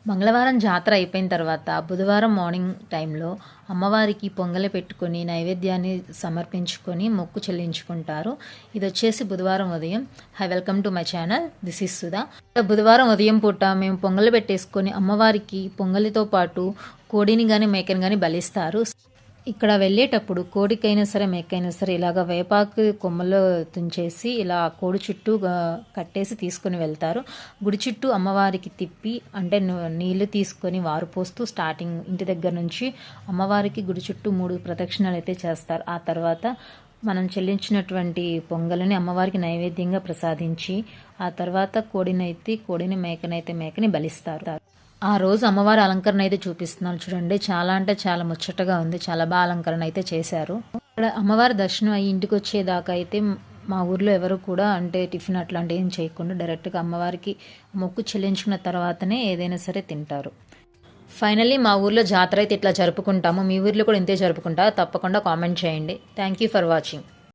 మంగళవారం జాతర అయిపోయిన తర్వాత బుధవారం మార్నింగ్ టైంలో అమ్మవారికి పొంగలి పెట్టుకొని నైవేద్యాన్ని సమర్పించుకొని మొక్కు చెల్లించుకుంటారు. ఇది వచ్చేసి బుధవారం ఉదయం. High, welcome to my channel, this is Sudha. బుధవారం ఉదయం పూట మేము పొంగలి పెట్టేసుకొని అమ్మవారికి పొంగలితో పాటు కోడిని కానీ మేకని కానీ బలిస్తారు. ఇక్కడ వెళ్ళేటప్పుడు కోడికైనా సరే మేకైనా సరే ఇలాగ వేపాకు కొమ్మలో తుంచేసి ఇలా కోడి చుట్టూ కట్టేసి తీసుకొని వెళ్తారు. గుడి చుట్టూ అమ్మవారికి తిప్పి అంటే నీళ్లు తీసుకొని వారు పోస్తూ స్టార్టింగ్ ఇంటి దగ్గర నుంచి అమ్మవారికి గుడి చుట్టూ 3 ప్రదక్షిణాలు అయితే చేస్తారు. ఆ తర్వాత మనం చెల్లించినటువంటి పొంగలిని అమ్మవారికి నైవేద్యంగా ప్రసాదించి ఆ తర్వాత కోడిని మేకని బలిస్తారు. ఆ రోజు అమ్మవారి అలంకరణ అయితే చూపిస్తున్నాను చూడండి. చాలా అంటే చాలా ముచ్చటగా ఉంది. చాలా బాగా అలంకరణ అయితే చేశారు. ఇక్కడ అమ్మవారి దర్శనం అయ్యి ఇంటికి వచ్చేదాకా అయితే మా ఊర్లో ఎవరు కూడా అంటే టిఫిన్ అట్లాంటివి ఏం చేయకుండా డైరెక్ట్గా అమ్మవారికి మొక్కు చెల్లించుకున్న తర్వాతనే ఏదైనా సరే తింటారు. ఫైనల్లీ మా ఊర్లో జాతర అయితే ఇట్లా జరుపుకుంటాము. మీ ఊర్లో కూడా ఇంతే జరుపుకుంటారా? తప్పకుండా కామెంట్ చేయండి. Thank you for watching.